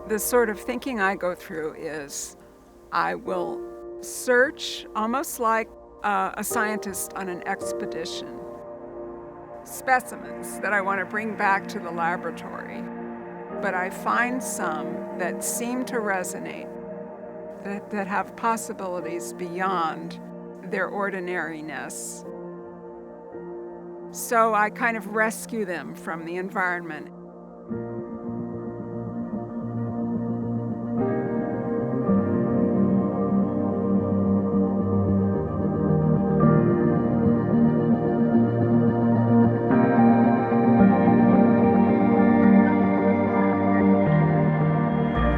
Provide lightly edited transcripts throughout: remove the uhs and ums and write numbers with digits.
The sort of thinking I go through is I will search almost like a scientist on an expedition. Specimens that I want to bring back to the laboratory. But I find some that seem to resonate, that have possibilities beyond their ordinariness. So I kind of rescue them from the environment.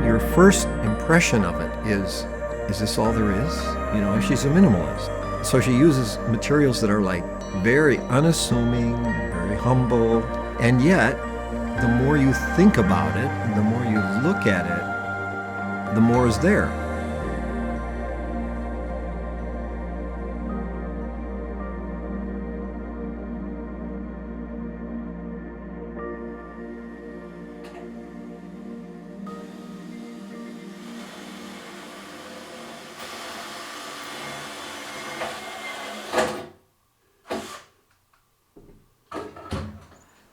Your first impression of it is this all there is? You know, she's a minimalist. So she uses materials that are like very unassuming, very humble, and yet the more you think about it, the more you look at it, the more is there.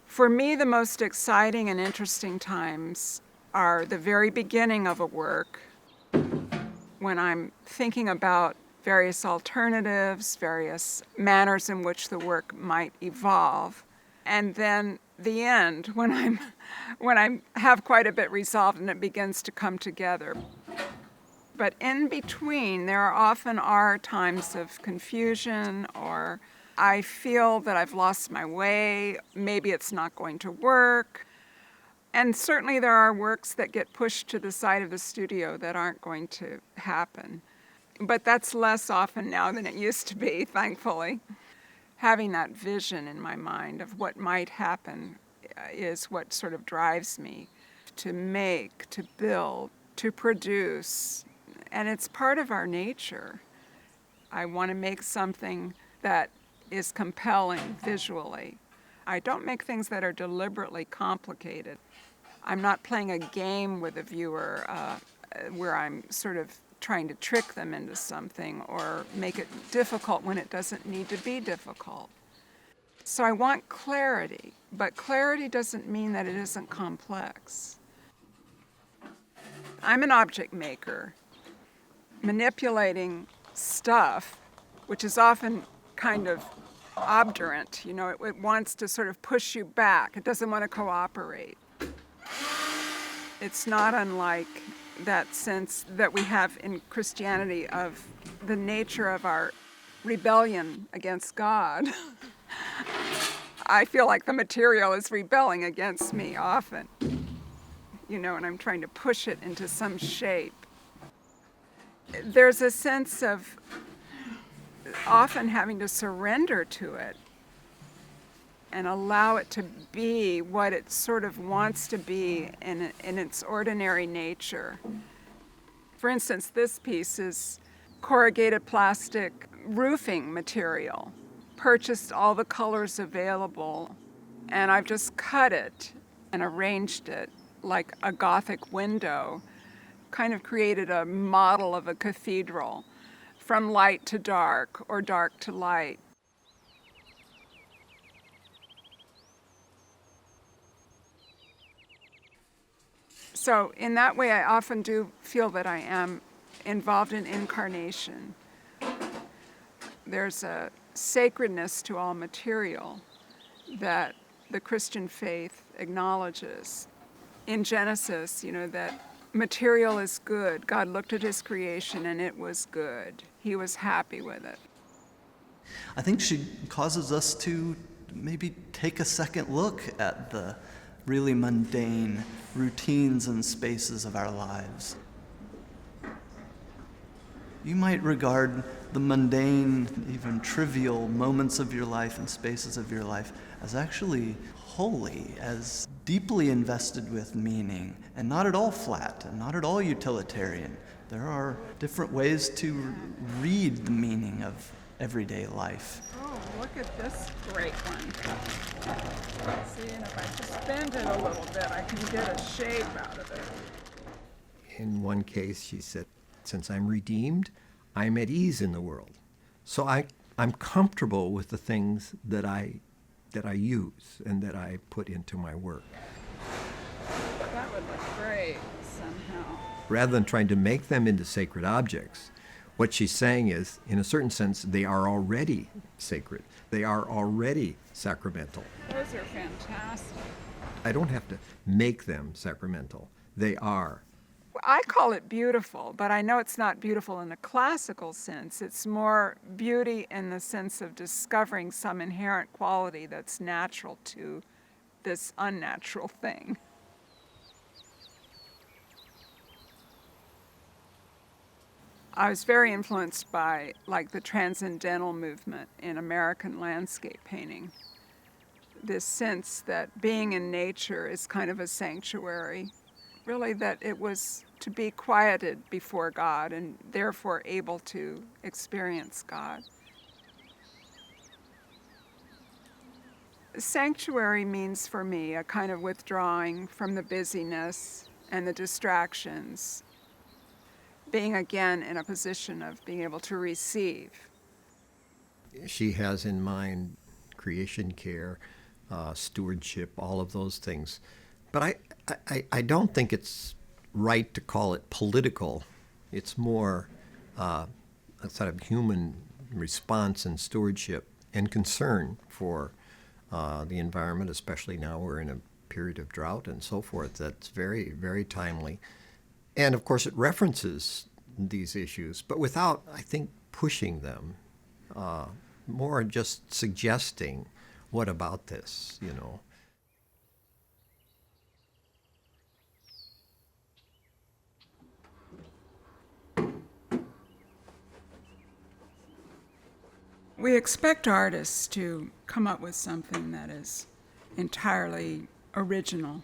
For me, the most exciting and interesting times are the very beginning of a work, when I'm thinking about various alternatives, various manners in which the work might evolve, and then the end, when I have quite a bit resolved and it begins to come together. But in between, there often are times of confusion, or I feel that I've lost my way, maybe it's not going to work. And certainly there are works that get pushed to the side of the studio that aren't going to happen. But that's less often now than it used to be, thankfully. Having that vision in my mind of what might happen is what sort of drives me to make, to build, to produce. And it's part of our nature. I want to make something that is compelling visually. I don't make things that are deliberately complicated. I'm not playing a game with a viewer where I'm sort of trying to trick them into something or make it difficult when it doesn't need to be difficult. So I want clarity, but clarity doesn't mean that it isn't complex. I'm an object maker. Manipulating stuff, which is often kind of obdurate, you know, it wants to sort of push you back. It doesn't want to cooperate. It's not unlike that sense that we have in Christianity of the nature of our rebellion against God. I feel like the material is rebelling against me often, you know, and I'm trying to push it into some shape. There's a sense of often having to surrender to it and allow it to be what it sort of wants to be in its ordinary nature. For instance, this piece is corrugated plastic roofing material. Purchased all the colors available, and I've just cut it and arranged it like a Gothic window, kind of created a model of a cathedral, from light to dark or dark to light. So in that way, I often do feel that I am involved in incarnation. There's a sacredness to all material that the Christian faith acknowledges. In Genesis, you know, that material is good. God looked at his creation and it was good. He was happy with it. I think she causes us to maybe take a second look at the really mundane routines and spaces of our lives. You might regard the mundane, even trivial moments of your life and spaces of your life as actually holy, as deeply invested with meaning, and not at all flat, and not at all utilitarian. There are different ways to read the meaning of everyday life. Oh, look at this great one. See, and if I just bend it a little bit, I can get a shape out of it. In one case, she said, since I'm redeemed, I'm at ease in the world. So I'm comfortable with the things that I use and that I put into my work. That would look great somehow. Rather than trying to make them into sacred objects, what she's saying is, in a certain sense, they are already sacred. They are already sacramental. Those are fantastic. I don't have to make them sacramental. They are. I call it beautiful, but I know it's not beautiful in a classical sense. It's more beauty in the sense of discovering some inherent quality that's natural to this unnatural thing. I was very influenced by the transcendental movement in American landscape painting. This sense that being in nature is kind of a sanctuary. Really that it was to be quieted before God and therefore able to experience God. Sanctuary means for me a kind of withdrawing from the busyness and the distractions, being again in a position of being able to receive. She has in mind creation care, stewardship, all of those things. But I don't think it's right to call it political. It's more a sort of human response and stewardship and concern for the environment, especially now we're in a period of drought and so forth. That's very, very timely. And of course it references these issues, but without, I think, pushing them, more just suggesting, what about this, you know? We expect artists to come up with something that is entirely original.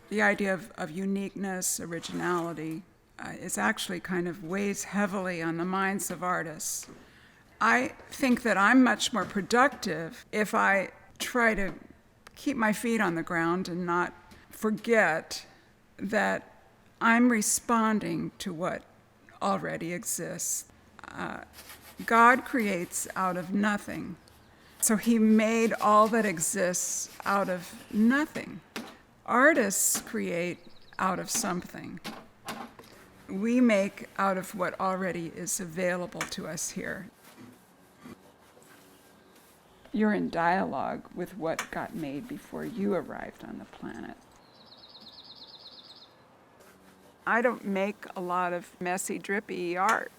The idea of uniqueness, originality, is actually kind of weighs heavily on the minds of artists. I think that I'm much more productive if I try to keep my feet on the ground and not forget that I'm responding to what already exists. God creates out of nothing. So he made all that exists out of nothing. Artists create out of something. We make out of what already is available to us here. You're in dialogue with what got made before you arrived on the planet. I don't make a lot of messy, drippy art.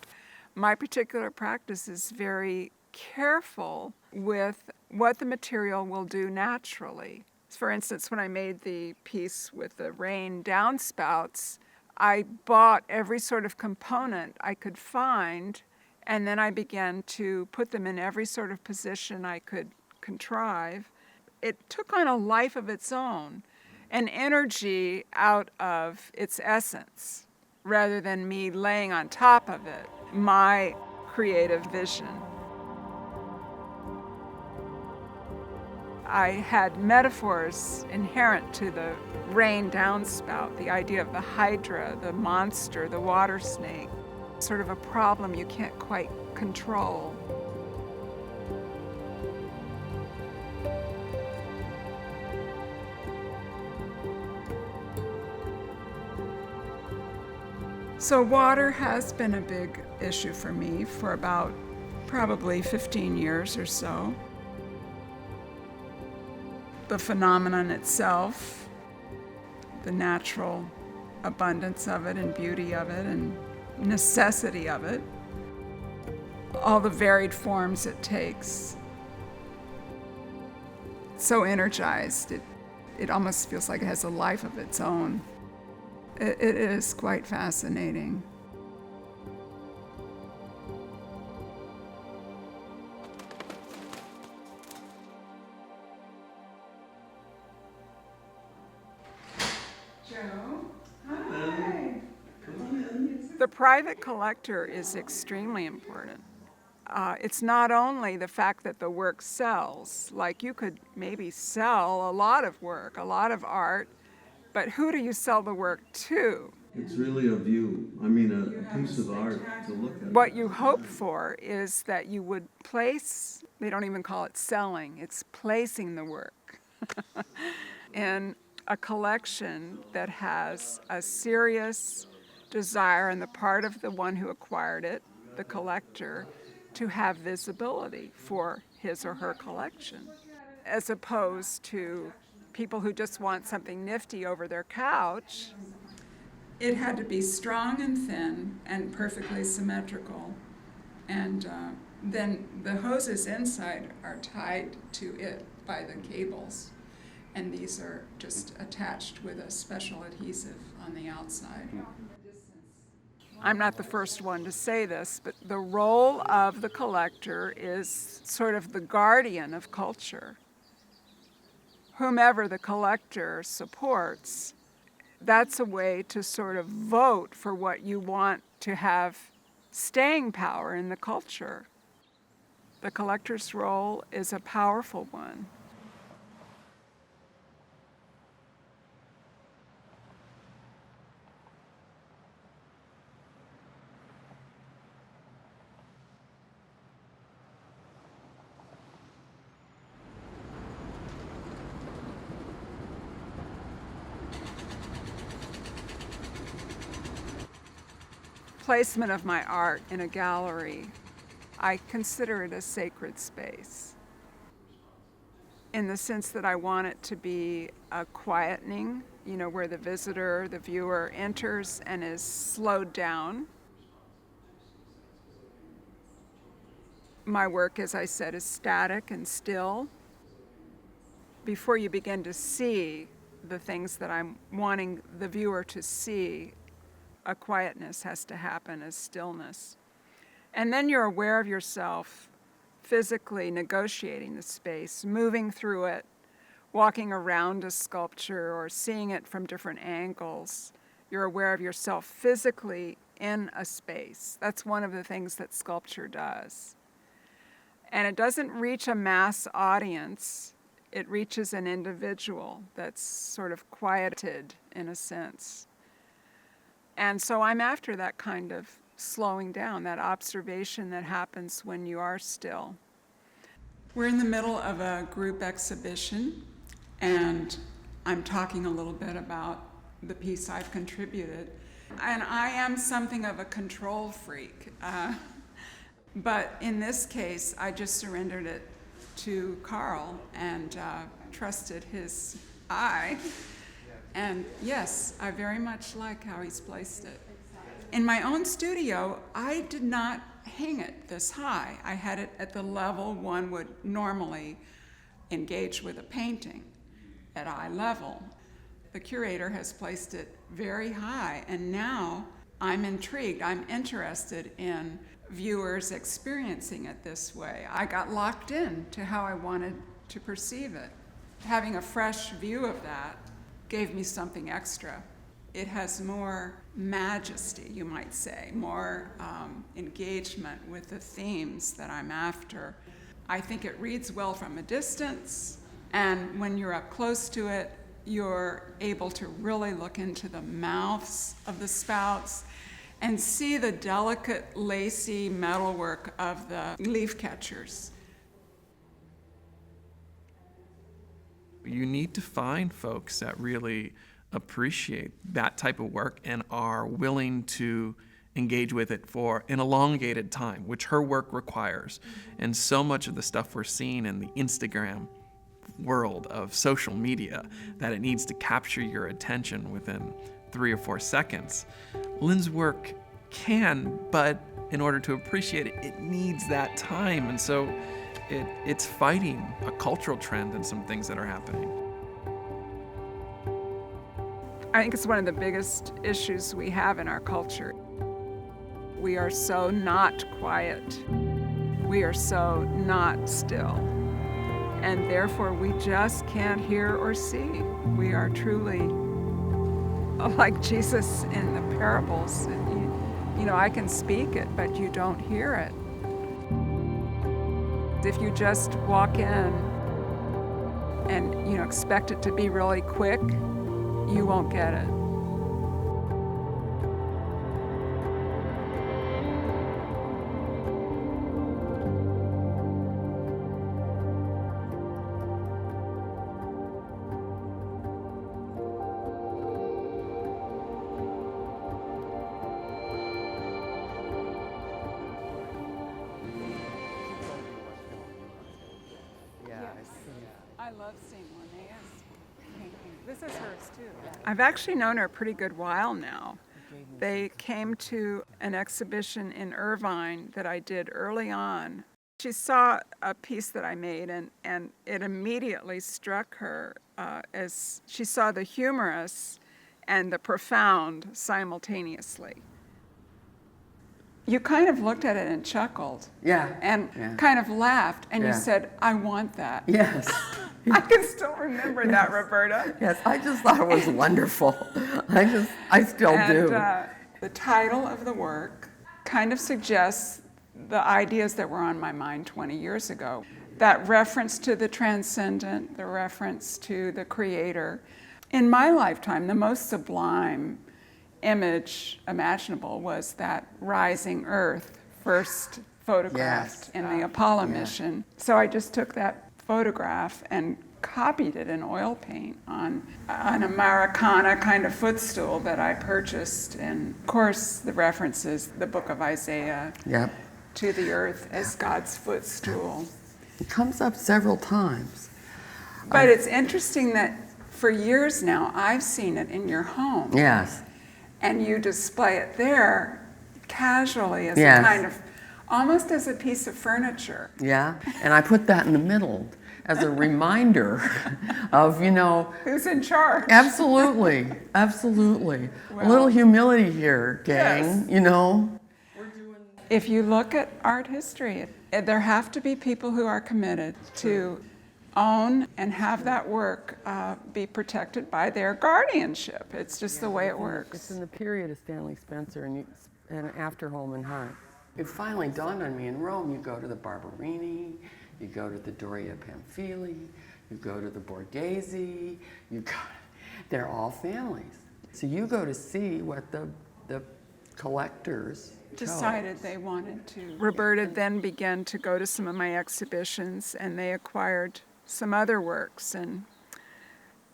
My particular practice is very careful with what the material will do naturally. For instance, when I made the piece with the rain downspouts, I bought every sort of component I could find, and then I began to put them in every sort of position I could contrive. It took on a life of its own, an energy out of its essence, rather than me laying on top of it my creative vision. I had metaphors inherent to the rain downspout, the idea of the hydra, the monster, the water snake, sort of a problem you can't quite control. So water has been a big issue for me for about probably 15 years or so. The phenomenon itself, the natural abundance of it and beauty of it and necessity of it, all the varied forms it takes. So energized, it almost feels like it has a life of its own. It is quite fascinating. Joe? Hi. Come on in. The private collector is extremely important. It's not only the fact that the work sells, like you could maybe sell a lot of work, a lot of art, But who do you sell the work to? It's really a view. I mean, a piece of art to look at. What you hope for is that you would place, they don't even call it selling, it's placing the work in a collection that has a serious desire on the part of the one who acquired it, the collector, to have visibility for his or her collection, as opposed to people who just want something nifty over their couch. It had to be strong and thin and perfectly symmetrical. And then the hoses inside are tied to it by the cables. And these are just attached with a special adhesive on the outside. I'm not the first one to say this, but the role of the collector is sort of the guardian of culture. Whomever the collector supports, that's a way to sort of vote for what you want to have staying power in the culture. The collector's role is a powerful one. Placement of my art in a gallery, I consider it a sacred space, in the sense that I want it to be a quietening, where the visitor, the viewer, enters and is slowed down. My work, as I said, is static and still. Before you begin to see the things that I'm wanting the viewer to see, a quietness has to happen, a stillness. And then you're aware of yourself physically negotiating the space, moving through it, walking around a sculpture or seeing it from different angles. You're aware of yourself physically in a space. That's one of the things that sculpture does. And it doesn't reach a mass audience. It reaches an individual that's sort of quieted in a sense. And so I'm after that kind of slowing down, that observation that happens when you are still. We're in the middle of a group exhibition, and I'm talking a little bit about the piece I've contributed. And I am something of a control freak, but in this case, I just surrendered it to Carl and trusted his eye. And yes, I very much like how he's placed it. In my own studio, I did not hang it this high. I had it at the level one would normally engage with a painting, at eye level. The curator has placed it very high, and now I'm intrigued. I'm interested in viewers experiencing it this way. I got locked in to how I wanted to perceive it. Having a fresh view of that gave me something extra. It has more majesty, you might say, more engagement with the themes that I'm after. I think it reads well from a distance, and when you're up close to it, you're able to really look into the mouths of the spouts and see the delicate, lacy metalwork of the leaf catchers. You need to find folks that really appreciate that type of work and are willing to engage with it for an elongated time, which her work requires. And so much of the stuff we're seeing in the Instagram world of social media, that it needs to capture your attention within 3 or 4 seconds. Lynn's work can, but in order to appreciate it, it needs that time. And so it's fighting a cultural trend and some things that are happening. I think it's one of the biggest issues we have in our culture. We are so not quiet. We are so not still. And therefore, we just can't hear or see. We are truly like Jesus in the parables. I can speak it, but you don't hear it. If you just walk in and expect it to be really quick, you won't get it. I love seeing Linnea's painting. This is hers too. I've actually known her a pretty good while now. They came to an exhibition in Irvine that I did early on. She saw a piece that I made and it immediately struck her as she saw the humorous and the profound simultaneously. You kind of looked at it and chuckled. Yeah. And kind of laughed, and you Yeah. said, I want that. Yes. I can still remember that, Roberta. Yes, I just thought it was wonderful. I still do. The title of the work kind of suggests the ideas that were on my mind 20 years ago. That reference to the transcendent, the reference to the creator. In my lifetime, the most sublime image imaginable was that rising Earth, first photographed Yes. in the Apollo mission. So I just took that photograph and copied it in oil paint on an Americana kind of footstool that I purchased. And of course, the reference is the book of Isaiah Yep. to the earth as God's footstool. It comes up several times. But it's interesting that for years now, I've seen it in your home. Yes. And you display it there casually as Yes. a kind of, almost as a piece of furniture. Yeah. And I put that in the middle as a reminder of, Who's in charge? absolutely, absolutely. A little humility here, gang, Yes. If you look at art history, there have to be people who are committed to own and have that work be protected by their guardianship. It's just the way it It's works. in the period of Stanley Spencer and after Holman Hunt. It finally dawned on me in Rome, you go to the Barberini, you go to the Doria Pamphili, you go to the Borghese, they're all families. So you go to see what the collectors Decided they wanted to. Roberta then began to go to some of my exhibitions, and they acquired some other works. And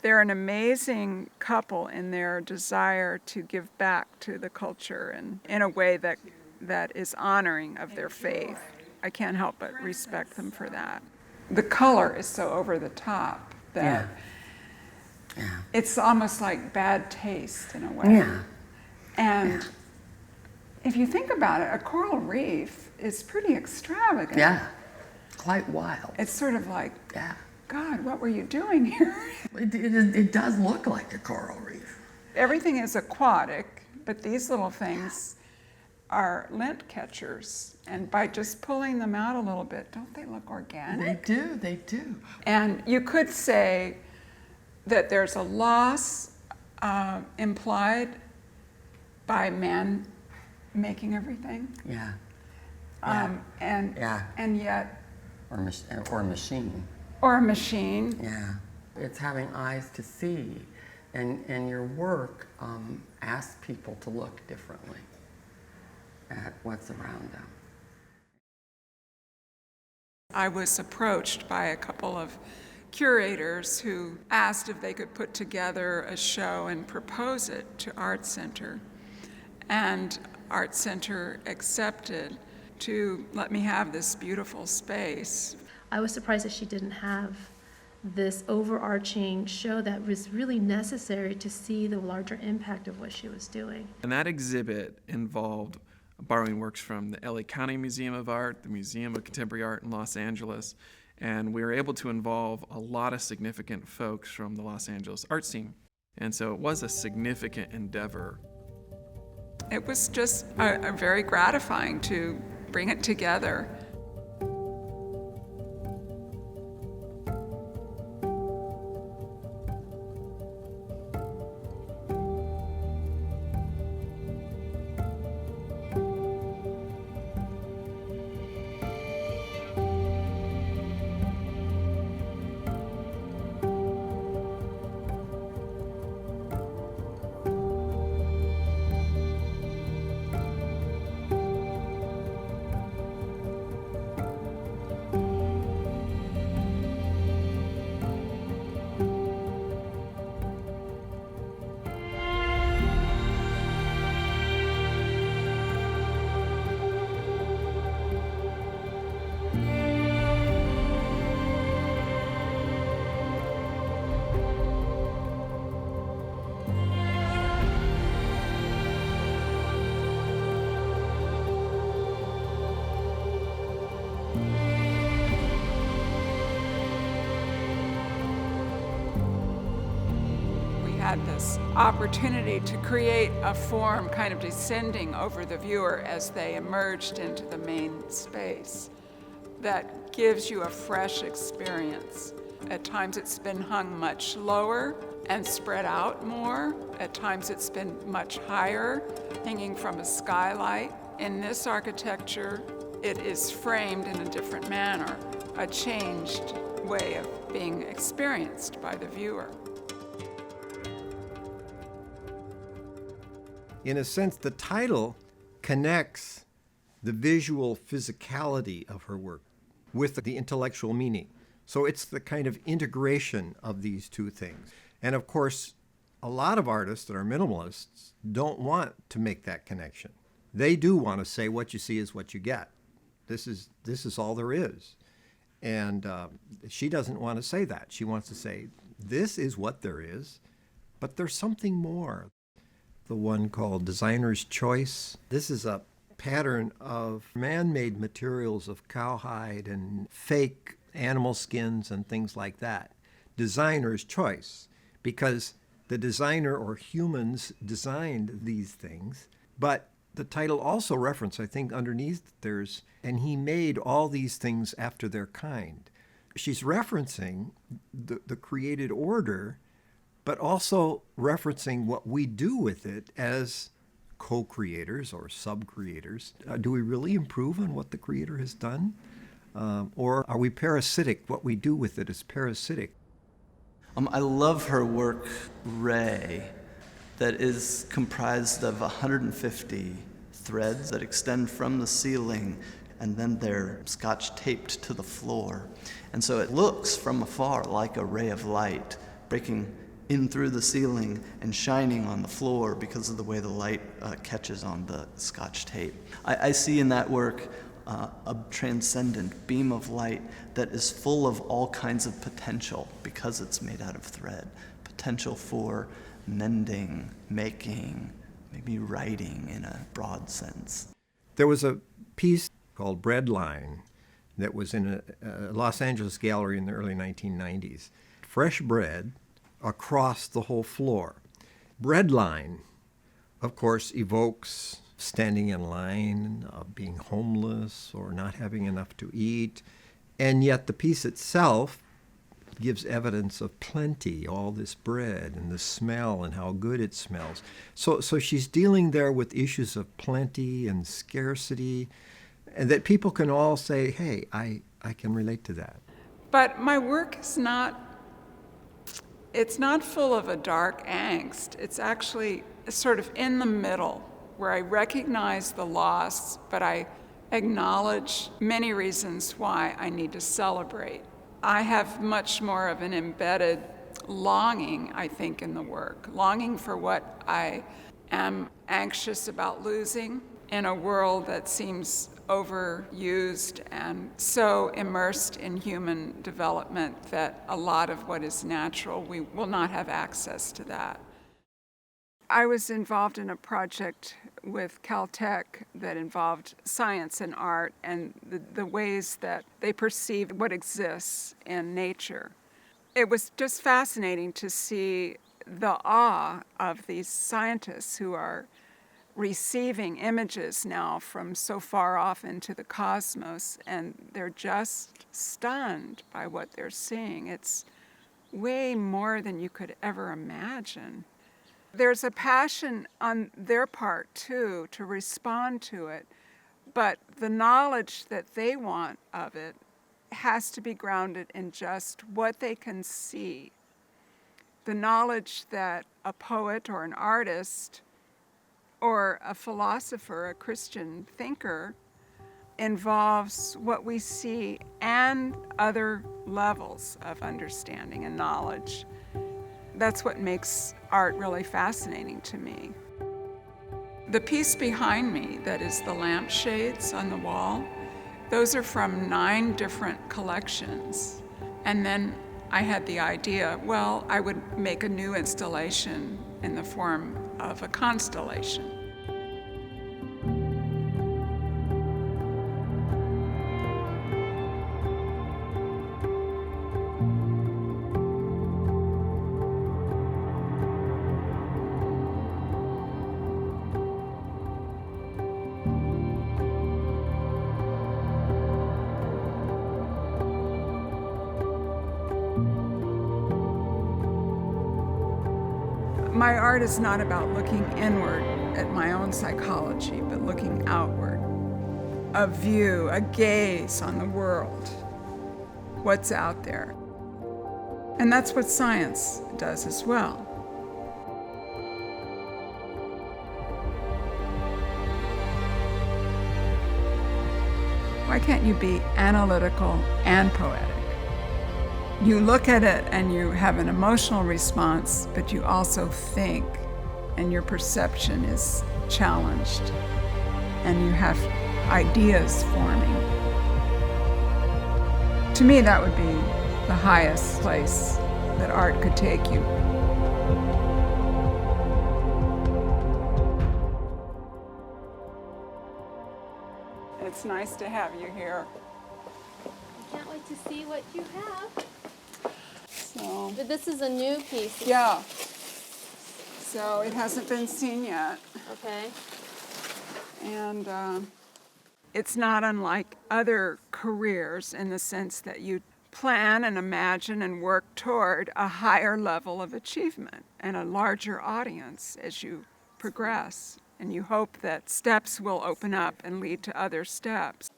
they're an amazing couple in their desire to give back to the culture and in a way that is honoring of their faith. I can't help but respect them for that. The color is so over the top that it's almost like bad taste in a way. Yeah. And if you think about it, a coral reef is pretty extravagant. Yeah. Quite wild. It's sort of like, Yeah. God, what were you doing here? It does look like a coral reef. Everything is aquatic, but these little things are lint catchers. And by just pulling them out a little bit, don't they look organic? They do. And you could say that there's a loss implied by man making everything. Yeah. And yet, Or a machine. or a machine. Yeah. It's having eyes to see. And your work asks people to look differently at what's around them. I was approached by a couple of curators who asked if they could put together a show and propose it to Art Center. And Art Center accepted to let me have this beautiful space. I was surprised that she didn't have this overarching show that was really necessary to see the larger impact of what she was doing. And that exhibit involved borrowing works from the LA County Museum of Art, the Museum of Contemporary Art in Los Angeles, and we were able to involve a lot of significant folks from the Los Angeles art scene. And so it was a significant endeavor. It was just a very gratifying to bring it together. had this opportunity to create a form kind of descending over the viewer as they emerged into the main space that gives you a fresh experience. At times it's been hung much lower and spread out more. At times it's been much higher, hanging from a skylight. In this architecture, it is framed in a different manner, a changed way of being experienced by the viewer. In a sense, the title connects the visual physicality of her work with the intellectual meaning. So it's the kind of integration of these two things. And of course, a lot of artists that are minimalists don't want to make that connection. They do want to say what you see is what you get. This is all there is. And she doesn't want to say that. She wants to say, this is what there is, but there's something more. The one called Designer's Choice. This is a pattern of man-made materials of cowhide and fake animal skins and things like that. Designer's choice, because the designer or humans designed these things, but the title also references, I think underneath there's, and he made all these things after their kind. She's referencing the created order, but also referencing what we do with it as co-creators or sub-creators. Do we really improve on what the creator has done? Or are we parasitic? What we do with it is parasitic. I love her work, Ray, that is comprised of 150 threads that extend from the ceiling, and then they're scotch taped to the floor. And so it looks from afar like a ray of light breaking in through the ceiling and shining on the floor because of the way the light catches on the scotch tape. I see in that work a transcendent beam of light that is full of all kinds of potential because it's made out of thread. Potential for mending, making, maybe writing in a broad sense. There was a piece called Breadline that was in a Los Angeles gallery in the early 1990s. Fresh bread across the whole floor. Breadline, of course, evokes standing in line, being homeless or not having enough to eat, and yet the piece itself gives evidence of plenty, all this bread and the smell and how good it smells. So she's dealing there with issues of plenty and scarcity, and that people can all say, hey, I can relate to that. But my work is it's not full of a dark angst. It's actually sort of in the middle, where I recognize the loss, but I acknowledge many reasons why I need to celebrate. I have much more of an embedded longing, I think, in the work, longing for what I am anxious about losing in a world that seems overused and so immersed in human development that a lot of what is natural, we will not have access to that. I was involved in a project with Caltech that involved science and art and the ways that they perceive what exists in nature. It was just fascinating to see the awe of these scientists who are receiving images now from so far off into the cosmos, and they're just stunned by what they're seeing. It's way more than you could ever imagine. There's a passion on their part, too, to respond to it, but the knowledge that they want of it has to be grounded in just what they can see. The knowledge that a poet or an artist or a philosopher, a Christian thinker, involves what we see and other levels of understanding and knowledge. That's what makes art really fascinating to me. The piece behind me, that is the lampshades on the wall, those are from 9 different collections. And then I had the idea, well, I would make a new installation in the form of a constellation. My art is not about looking inward at my own psychology, but looking outward. A view, a gaze on the world, what's out there. And that's what science does as well. Why can't you be analytical and poetic? You look at it and you have an emotional response, but you also think, and your perception is challenged, and you have ideas forming. To me, that would be the highest place that art could take you. It's nice to have you here. Can't wait to see what you have. So, But this is a new piece. yeah. So it hasn't been seen yet. Okay. And it's not unlike other careers in the sense that you plan and imagine and work toward a higher level of achievement and a larger audience as you progress. And you hope that steps will open up and lead to other steps.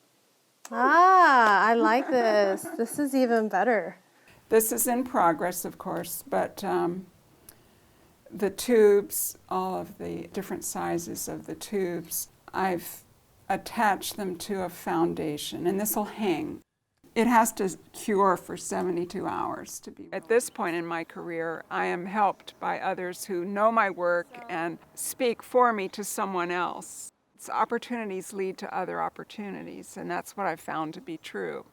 Ah, I like this. This is even better. This is in progress, of course, but the tubes, all of the different sizes of the tubes, I've attached them to a foundation, and this will hang. It has to cure for 72 hours to be. At this point in my career, I am helped by others who know my work and speak for me to someone else. So opportunities lead to other opportunities, and that's what I've found to be true.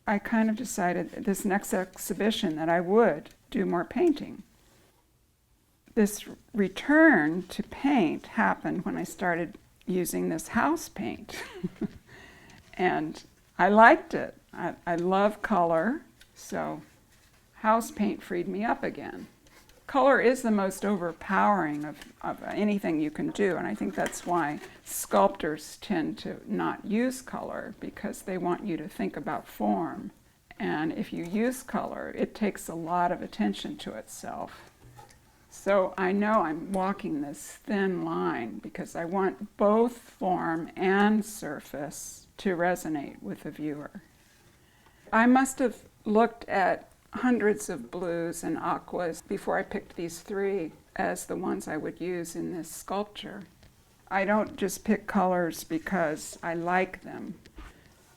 I kind of decided this next exhibition that I would do more painting. This return to paint happened when I started using this house paint. And I liked it. I love color, so house paint freed me up again. Color is the most overpowering of anything you can do, and I think that's why sculptors tend to not use color, because they want you to think about form. And if you use color, it takes a lot of attention to itself. So I know I'm walking this thin line because I want both form and surface to resonate with the viewer. I must have looked at hundreds of blues and aquas before I picked these three as the ones I would use in this sculpture. I don't just pick colors because I like them.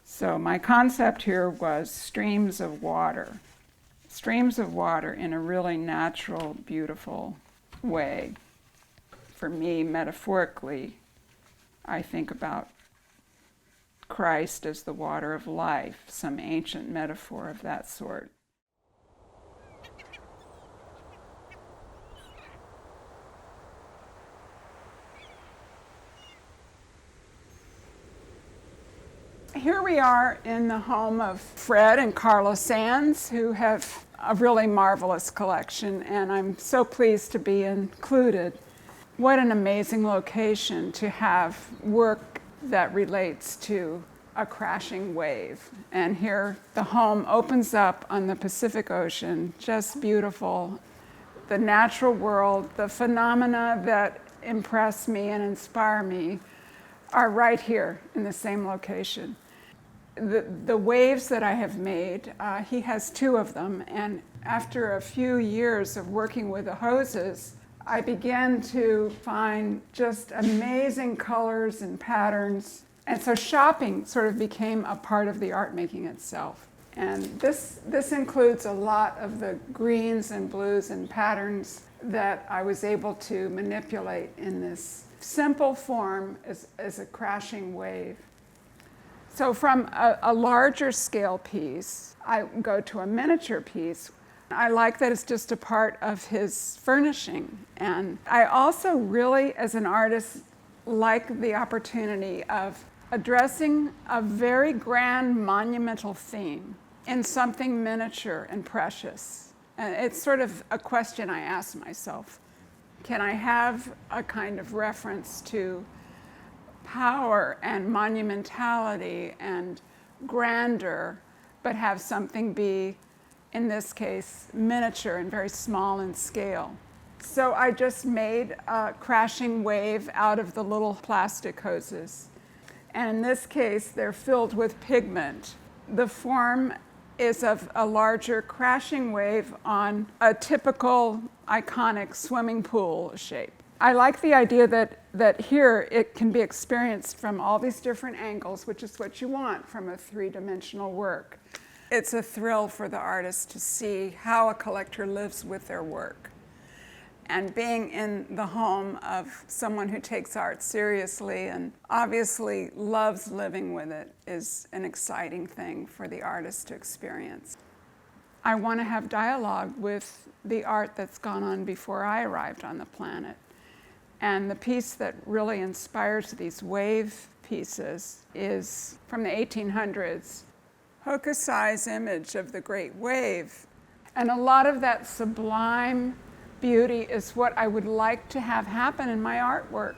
So my concept here was streams of water. Streams of water in a really natural, beautiful way. For me, metaphorically, I think about Christ as the water of life, some ancient metaphor of that sort. Here we are in the home of Fred and Carla Sands, who have a really marvelous collection, and I'm so pleased to be included. What an amazing location to have work that relates to a crashing wave. And here the home opens up on the Pacific Ocean, just beautiful. The natural world, the phenomena that impress me and inspire me are right here in the same location. The waves that I have made, he has two of them, and after a few years of working with the hoses, I began to find just amazing colors and patterns, and so shopping sort of became a part of the art making itself. And this includes a lot of the greens and blues and patterns that I was able to manipulate in this simple form as a crashing wave. So from a larger scale piece, I go to a miniature piece. I like that it's just a part of his furnishing. And I also really, as an artist, like the opportunity of addressing a very grand monumental theme in something miniature and precious. And it's sort of a question I ask myself. Can I have a kind of reference to power and monumentality and grandeur but have something be, in this case, miniature and very small in scale. So I just made a crashing wave out of the little plastic hoses. And in this case, they're filled with pigment. The form is of a larger crashing wave on a typical iconic swimming pool shape. I like the idea that here it can be experienced from all these different angles, which is what you want from a three-dimensional work. It's a thrill for the artist to see how a collector lives with their work. And being in the home of someone who takes art seriously and obviously loves living with it is an exciting thing for the artist to experience. I want to have dialogue with the art that's gone on before I arrived on the planet. And the piece that really inspires these wave pieces is from the 1800s, Hokusai's image of the great wave. And a lot of that sublime beauty is what I would like to have happen in my artwork.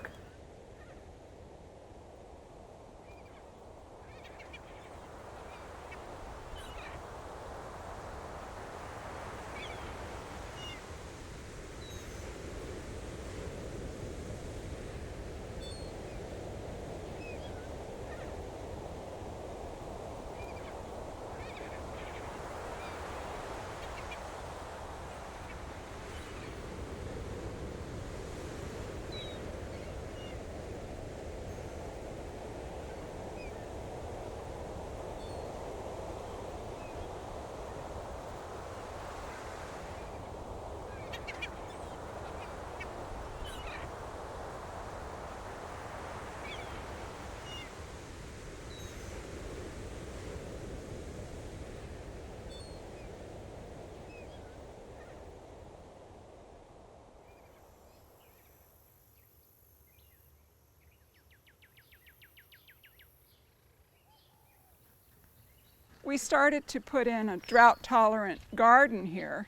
We started to put in a drought-tolerant garden here,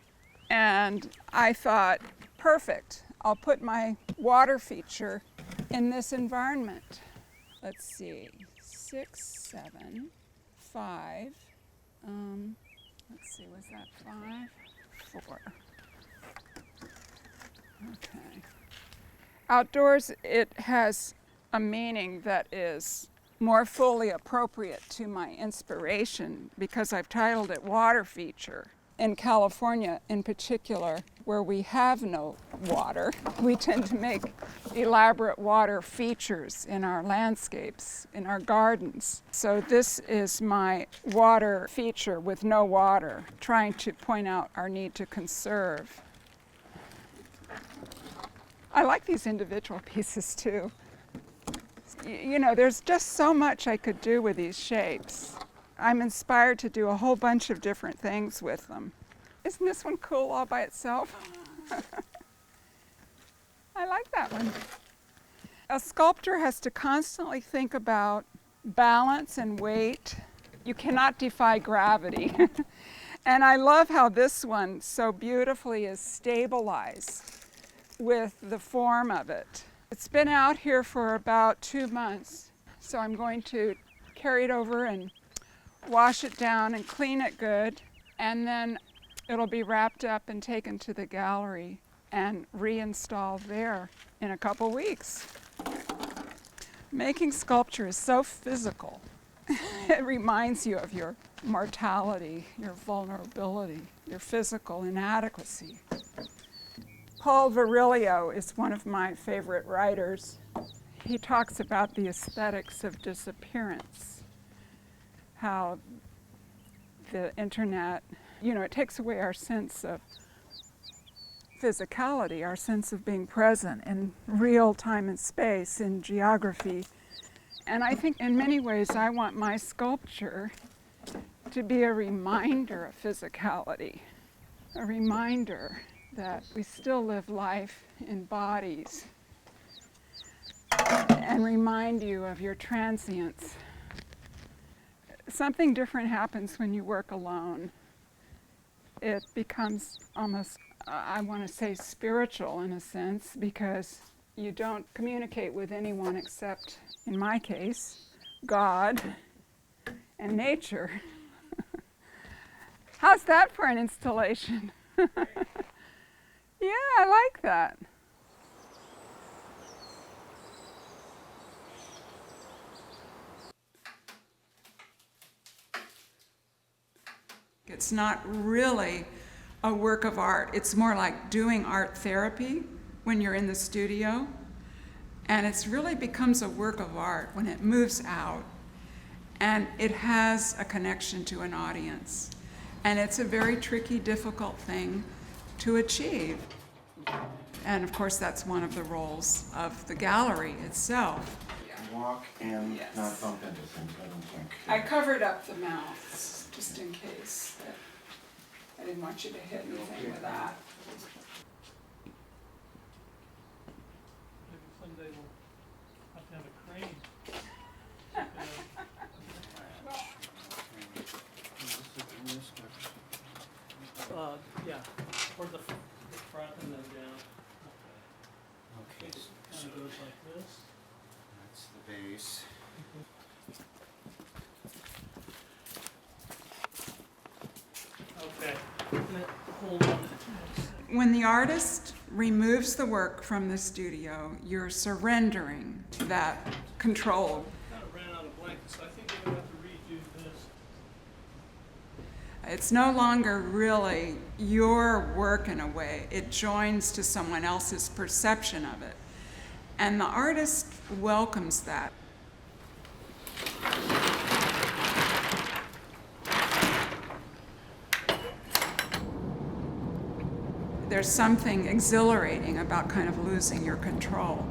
and I thought, perfect, I'll put my water feature in this environment. Let's see, 6, 7, 5, let's see, was that 5? 4. Okay. Outdoors, it has a meaning that is more fully appropriate to my inspiration because I've titled it Water Feature. In California, in particular, where we have no water, we tend to make elaborate water features in our landscapes, in our gardens. So this is my water feature with no water, trying to point out our need to conserve. I like these individual pieces too. You know, there's just so much I could do with these shapes. I'm inspired to do a whole bunch of different things with them. Isn't this one cool all by itself? I like that one. A sculptor has to constantly think about balance and weight. You cannot defy gravity. And I love how this one so beautifully is stabilized with the form of it. It's been out here for about 2 months, so I'm going to carry it over and wash it down and clean it good, and then it'll be wrapped up and taken to the gallery and reinstalled there in a couple weeks. Making sculpture is so physical. It reminds you of your mortality, your vulnerability, your physical inadequacy. Paul Virilio is one of my favorite writers. He talks about the aesthetics of disappearance, how the internet, it takes away our sense of physicality, our sense of being present in real time and space, in geography. And I think in many ways I want my sculpture to be a reminder of physicality, a reminder that we still live life in bodies, and remind you of your transience. Something different happens when you work alone. It becomes almost, I want to say, spiritual in a sense, because you don't communicate with anyone except, in my case, God and nature. How's that for an installation? Yeah, I like that. It's not really a work of art. It's more like doing art therapy when you're in the studio. And it really becomes a work of art when it moves out and it has a connection to an audience. And it's a very tricky, difficult thing to achieve. And of course, that's one of the roles of the gallery itself. Walk and Yes. not bump into things, I don't think. I covered up the mouths just in case. I didn't want you to hit anything with that. Maybe someday we'll have to have a crane. Yeah, toward the front and then down. Okay, It so kind of goes like this. that's the base. Okay, hold on. When the artist removes the work from the studio, you're surrendering that control. Kind of ran out of blankets, so I think we're gonna have to redo this. It's no longer really your work in a way. It joins to someone else's perception of it. And the artist welcomes that. There's something exhilarating about kind of losing your control.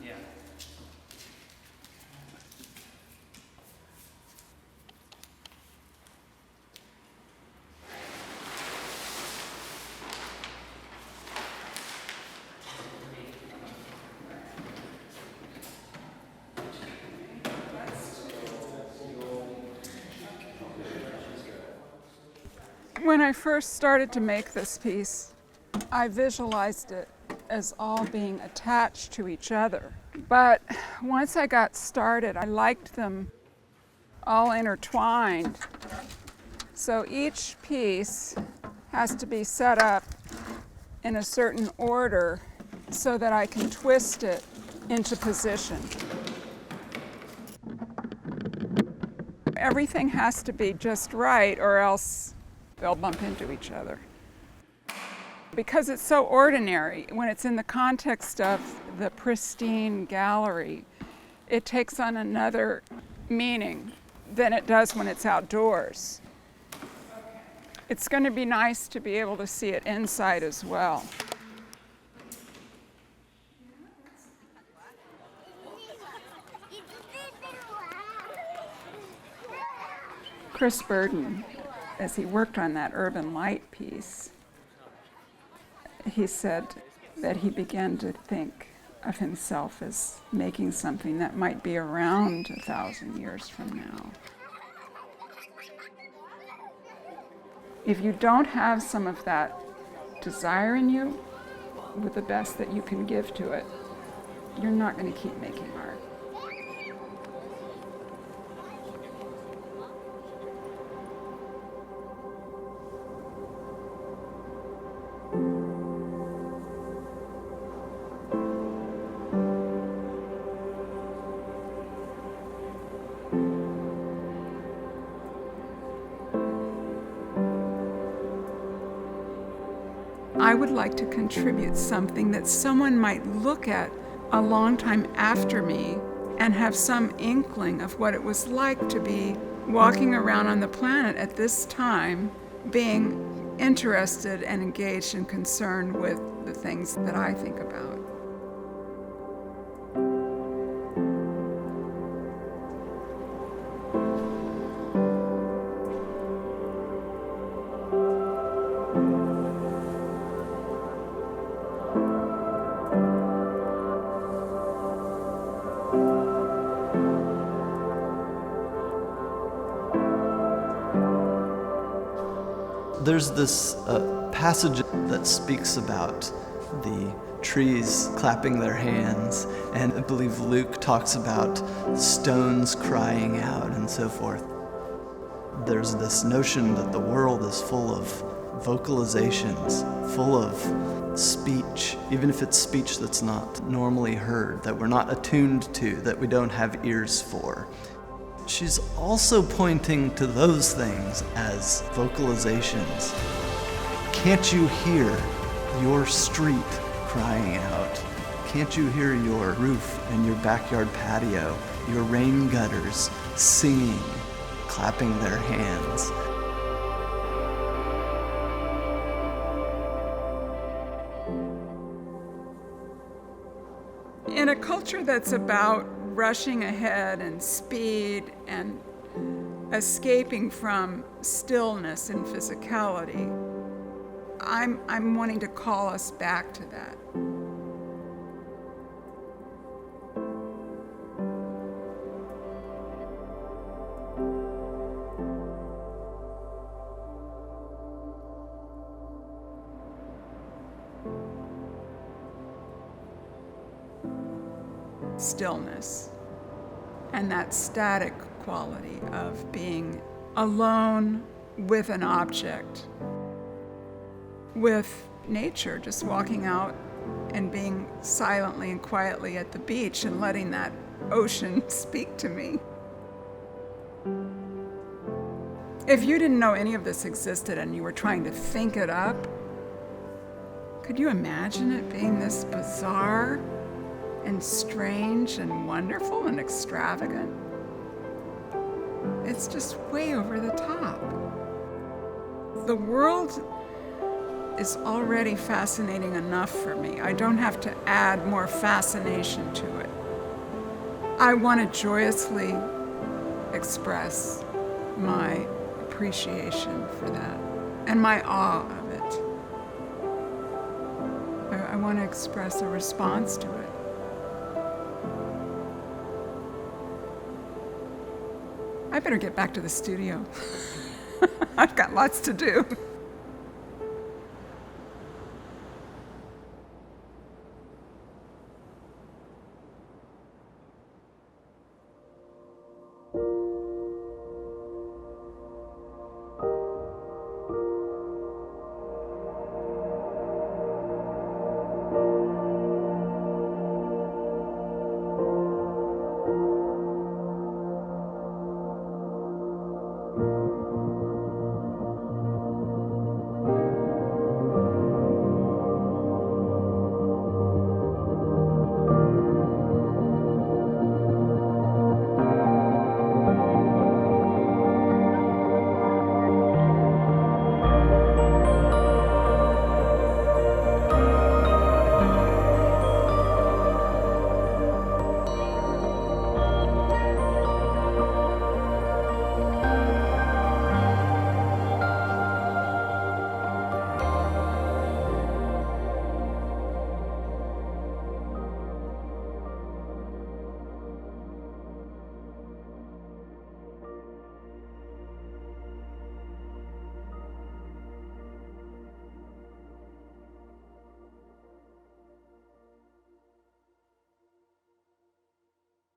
Yeah. When I first started to make this piece, I visualized it as all being attached to each other. But once I got started, I liked them all intertwined. So each piece has to be set up in a certain order so that I can twist it into position. Everything has to be just right, or else they'll bump into each other. Because it's so ordinary, when it's in the context of the pristine gallery, it takes on another meaning than it does when it's outdoors. It's going to be nice to be able to see it inside as well. Chris Burden, as he worked on that urban light piece, he said that he began to think of himself as making something that might be around 1,000 years from now. If you don't have some of that desire in you, with the best that you can give to it, you're not going to keep making art. I would like to contribute something that someone might look at a long time after me and have some inkling of what it was like to be walking around on the planet at this time, being interested and engaged and concerned with the things that I think about. There's this passage that speaks about the trees clapping their hands, and I believe Luke talks about stones crying out and so forth. There's this notion that the world is full of vocalizations, full of speech, even if it's speech that's not normally heard, that we're not attuned to, that we don't have ears for. She's also pointing to those things as vocalizations. Can't you hear your street crying out? Can't you hear your roof and your backyard patio, your rain gutters singing, clapping their hands? In a culture that's about rushing ahead and speed and escaping from stillness and physicality, I'm wanting to call us back to that. Stillness and that static quality of being alone with an object, with nature, just walking out and being silently and quietly at the beach and letting that ocean speak to me. If you didn't know any of this existed and you were trying to think it up, could you imagine it being this bizarre and strange and wonderful and extravagant? It's just way over the top. The world is already fascinating enough for me. I don't have to add more fascination to it. I want to joyously express my appreciation for that and my awe of it. I want to express a response to it. I better get back to the studio. I've got lots to do.